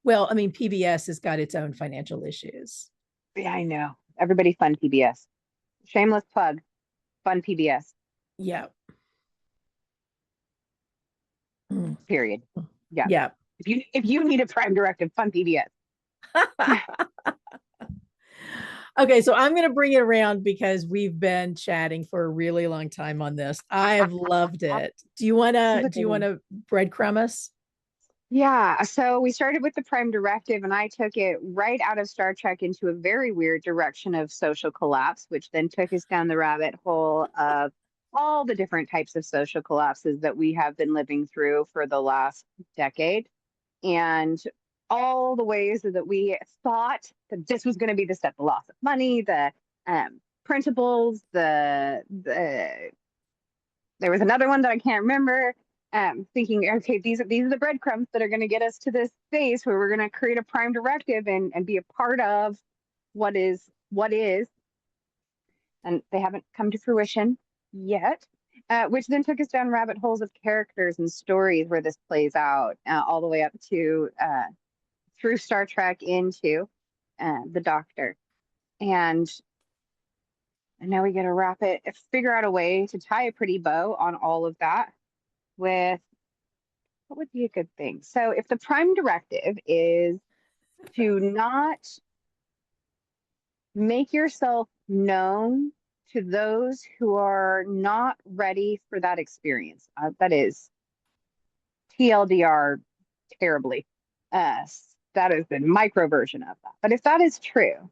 well, I mean, PBS has got its own financial issues. Yeah, I know. Everybody fund PBS. Shameless plug. Fund PBS. Yeah. Mm. Period. Yeah. Yeah. If you need a prime directive, fund PBS. Okay, so I'm going to bring it around because we've been chatting for a really long time on this. I have loved it. This is a Do good you want one. to breadcrumb us? Yeah, so we started with the Prime Directive, and I took it right out of Star Trek into a very weird direction of social collapse, which then took us down the rabbit hole of all the different types of social collapses that we have been living through for the last decade, and all the ways that we thought that this was going to be the step: the loss of money, the printables, the there was another one that I can't remember. Thinking, okay, these are the breadcrumbs that are going to get us to this space where we're going to create a prime directive and be a part of what is, and they haven't come to fruition yet. Which then took us down rabbit holes of characters and stories where this plays out, all the way up to through Star Trek into the Doctor, and now we got to figure out a way to tie a pretty bow on all of that with what would be a good thing. So if the prime directive is to not make yourself known to those who are not ready for that experience, that is TLDR terribly. Uh, that is the micro version of that. But if that is true,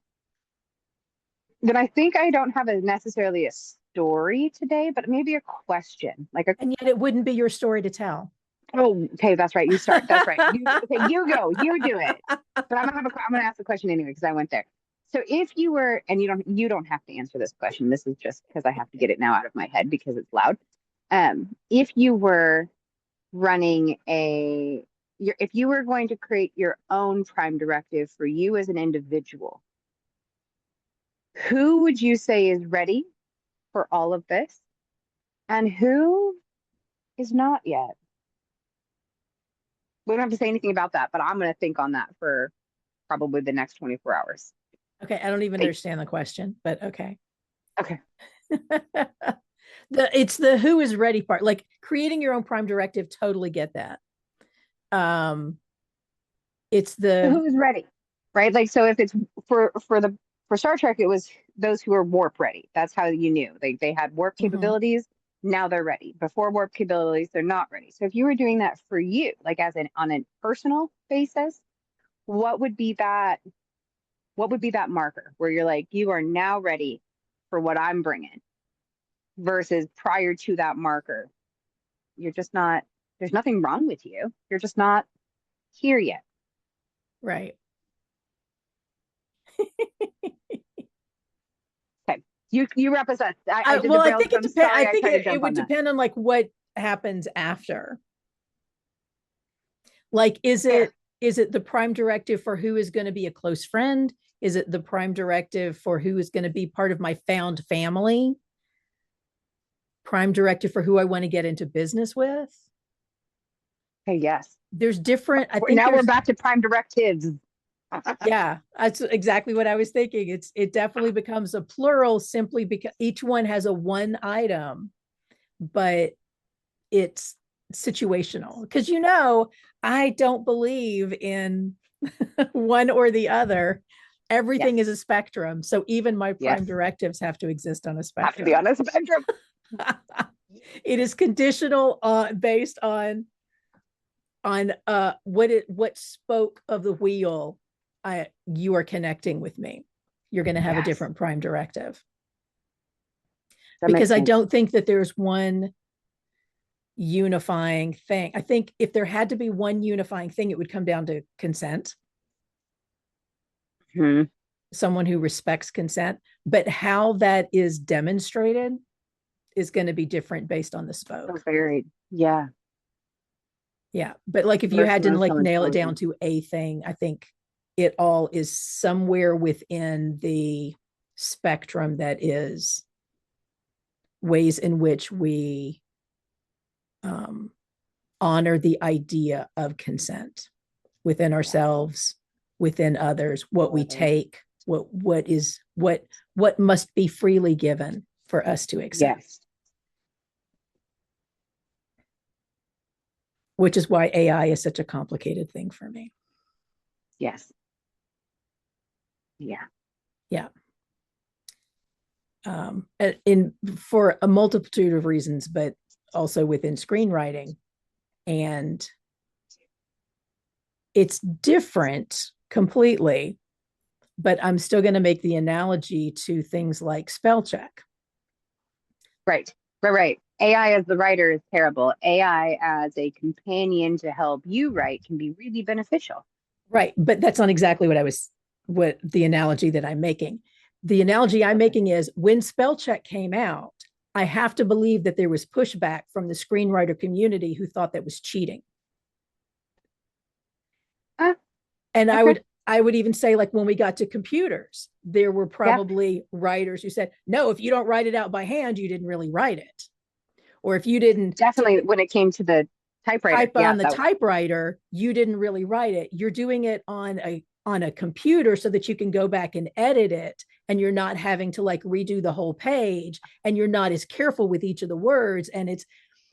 then I think I don't have necessarily a story today, but maybe a question, like a And yet it wouldn't be your story to tell. oh, okay, that's right. You start. That's right. Okay, you go. You do it. But I'm gonna ask the question anyway because I went there. So if you were, and you don't have to answer this question. This is just because I have to get it now out of my head because it's loud. If you were running if you were going to create your own prime directive for you as an individual, who would you say is ready for all of this, and who is not yet? We don't have to say anything about that, but I'm going to think on that for probably the next 24 hours. Okay, I don't even Hey, understand the question, but okay. okay. It's the who is ready part, like creating your own prime directive. Totally get that. Um, it's So the who's ready? Right? Like, so if it's for Star Trek, it was those who were warp ready. That's how you knew. They had warp mhm. capabilities. Now they're ready. Before warp capabilities, they're not ready. So if you were doing that for you, like as an on a personal basis, what would be that marker where you're like, you are now ready for what I'm bringing versus prior to that marker, you're just not, there's nothing wrong with you. You're just not here yet. Right. Okay. You represent. I did the Well, I braille, think so it I'm depends. I sorry. I think tried to it jump would on that. depend on like what happens after. Like, is Fair. it is it the prime directive for who is going to be a close friend? Is it the prime directive for who is going to be part of my found family? Prime directive for who I want to get into business with? Okay, yes. There's different, I think Now we're back to prime directives. yeah, that's exactly what I was thinking. It definitely becomes a plural simply because each one has a one item, but it's situational. Because I don't believe in one or the other. Everything is a spectrum. So even my prime directives have to exist on a spectrum. Have to be on a spectrum. It is conditional based on what spoke of the wheel you are connecting with me. You're going to have a different prime directive. Because I don't think that there's one unifying thing. I think if there had to be one unifying thing, it would come down to consent. Someone who respects consent, but how that is demonstrated is going to be different based on the spoke. So varied. Yeah. But like if you had to like nail it down to a thing, I think it all is somewhere within the spectrum that is ways in which we honor the idea of consent within ourselves, within others, what we take, what must be freely given for us to accept. Which is why AI is such a complicated thing for me. Yeah. For a multitude of reasons, but also within screenwriting. And it's different completely, but I'm still going to make the analogy to things like spell check. Right. AI as the writer is terrible. AI as a companion to help you write can be really beneficial. Right. But that's not exactly what the analogy that I'm making. The analogy I'm making is when spell check came out, I have to believe that there was pushback from the screenwriter community who thought that was cheating. And okay. I would even say, like, when we got to computers, there were probably writers who said, no, if you don't write it out by hand, you didn't really write it. Or if you didn't when it came to the typewriter, type on the typewriter, you didn't really write it. You're doing it on a computer so that you can go back and edit it, and you're not having to like redo the whole page, and you're not as careful with each of the words. And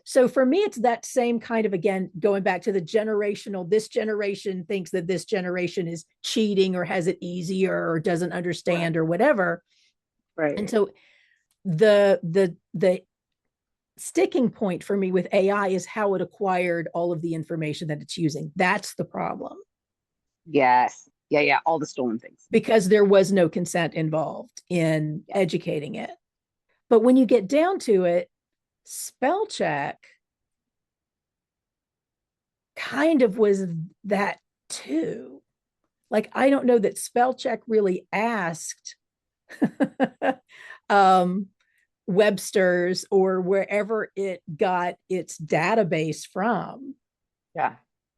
so for me, it's that same kind of, again, going back to the generational, this generation thinks that this generation is cheating or has it easier or doesn't understand or whatever. Right. And so the sticking point for me with AI is how it acquired all of the information that it's using. That's the problem. Yes. Yeah. All the stolen things. Because there was no consent involved in educating it. But when you get down to it, spell check kind of was that too. Like, I don't know that spell check really asked Webster's or wherever it got its database from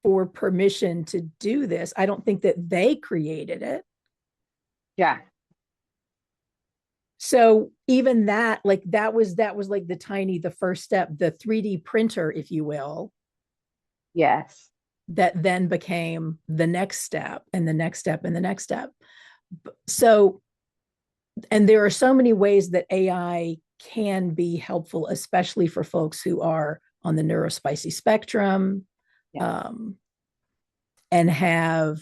for permission to do this. I don't think that they created it. So even that, like that was like the first step, the 3D printer, if you will. Yes. That then became the next step and the next step and the next step. So, and there are so many ways that AI can be helpful, especially for folks who are on the neurospicy spectrum, and have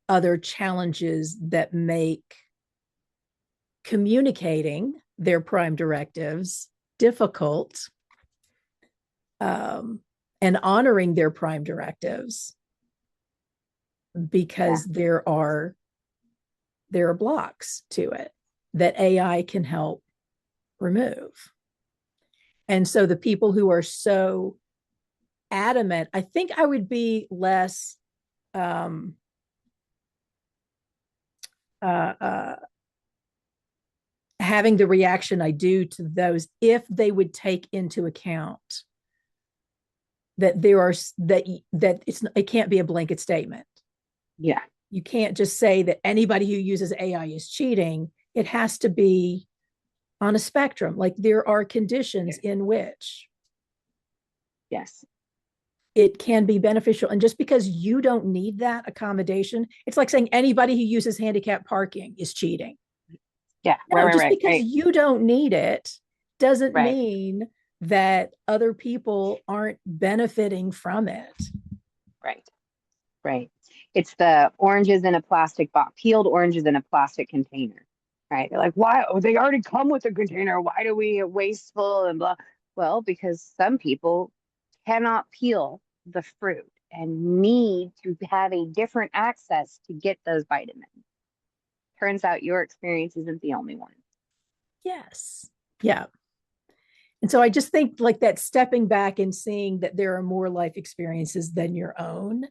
other challenges that make communicating their prime directives difficult, and honoring their prime directives, because there are blocks to it that AI can help remove. And so the people who are so adamant, I think I would be less having the reaction I do to those if they would take into account that it can't be a blanket statement. Yeah. You can't just say that anybody who uses AI is cheating. It has to be on a spectrum. Like there are conditions in which Yes. it can be beneficial. And just because you don't need that accommodation, it's like saying anybody who uses handicap parking is cheating. Yeah. No, just Right. because you don't need it doesn't Right. mean that other people aren't benefiting from it. Right. Right. It's the oranges in a plastic box, peeled oranges in a plastic container. Right. They're like, why? Oh, they already come with a container. Why do we wasteful and blah? Well, because some people cannot peel the fruit and need to have a different access to get those vitamins. Turns out your experience isn't the only one. Yes. Yeah. And so I just think like that stepping back and seeing that there are more life experiences than your own.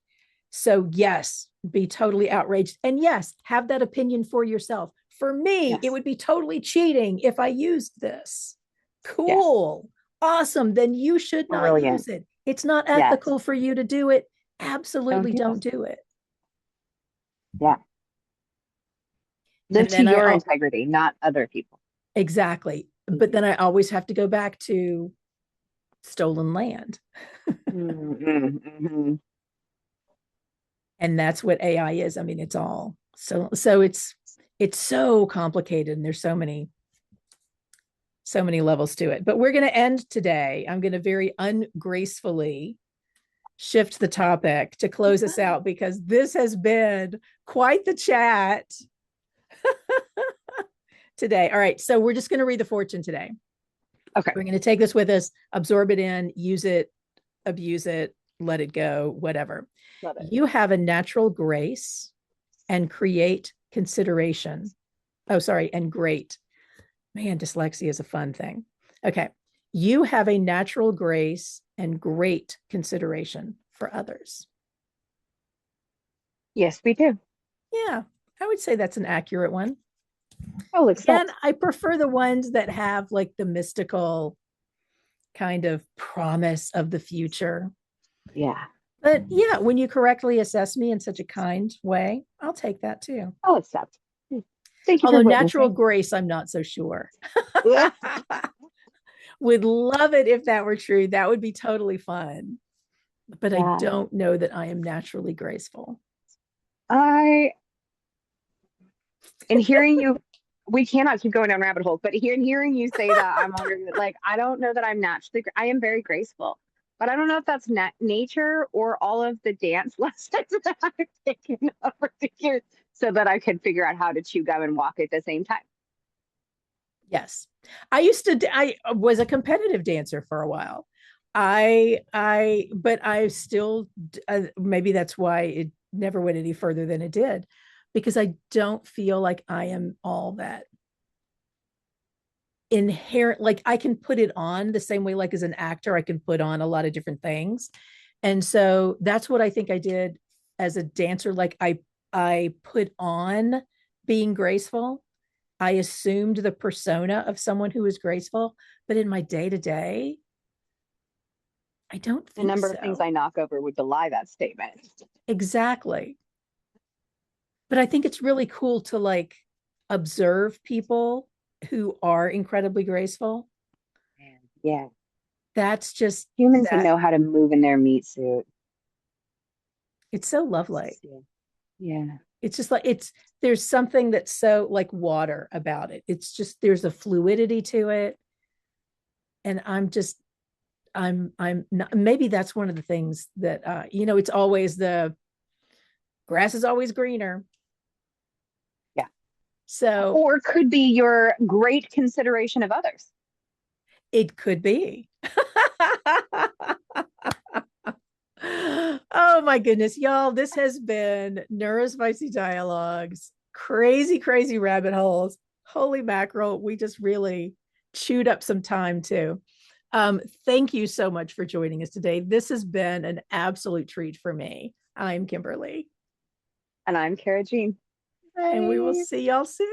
So, yes, be totally outraged. And yes, have that opinion for yourself. For me, it Yes. would be totally cheating if I used this. Yes. Cool. Awesome. Then you should not Brilliant. use it. It's not Yes. ethical for you to do it. Don't Absolutely do don't it. do it. Yeah. Live And to then your integrity, not other people. exactly. But then I always have to go back to stolen land. Mm-hmm. And that's what AI is. I mean, it's all so it's so complicated and there's so many levels to it. But we're going to end today. I'm going to very ungracefully shift the topic to close us out because this has been quite the chat today. All right, so we're just going to read the fortune today. Okay. We're going to take this with us, absorb it in, use it, abuse it, let it go, whatever. Love it. You have a natural grace and create consideration. Oh, sorry, and great. Man, dyslexia is a fun thing. Okay. You have a natural grace and great consideration for others. Yes, we do. Yeah, I would say that's an accurate one. I'll Again, accept. I prefer the ones that have like the mystical kind of promise of the future. Yeah. But yeah, when you correctly assess me in such a kind way, I'll take that too. I'll accept. Thank you for Although natural witnessing. grace, I'm not so sure. Would love it if that were true. That would be totally fun. But I Yeah. don't know that I am naturally graceful. I, in hearing you, we cannot keep going down rabbit holes, but hearing you say that, I'm wondering, like, I don't know that I'm naturally, I am very graceful, but I don't know if that's nature or all of the dance lessons that I've taken over the years so that I could figure out how to chew gum and walk at the same time. Yes. I was a competitive dancer for a while. But I still, maybe that's why it never went any further than it did, because I don't feel like I am all that inherent. Like I can put it on the same way, like as an actor, I can put on a lot of different things. And so that's what I think I did as a dancer. Like I put on being graceful. I assumed the persona of someone who is graceful, but in my day to day, I don't The think number of things so. I knock over would belie that statement. Exactly. But I think it's really cool to like observe people who are incredibly graceful. Yeah. That's just Humans that that know how to move in their meat suit. it's so lovely. Yeah. Yeah. It's just like there's something that's so like water about it. It's just there's a fluidity to it. And I'm not, maybe that's one of the things that it's always the grass is always greener. Yeah. So Or could be your great consideration of others. it could be. Oh my goodness, y'all. This has been Neurospicy Dialogues, crazy, crazy rabbit holes. Holy mackerel. We just really chewed up some time too. Thank you so much for joining us today. This has been an absolute treat for me. I'm Kimberly. And I'm Cara Jean. And we will Bye. see y'all soon.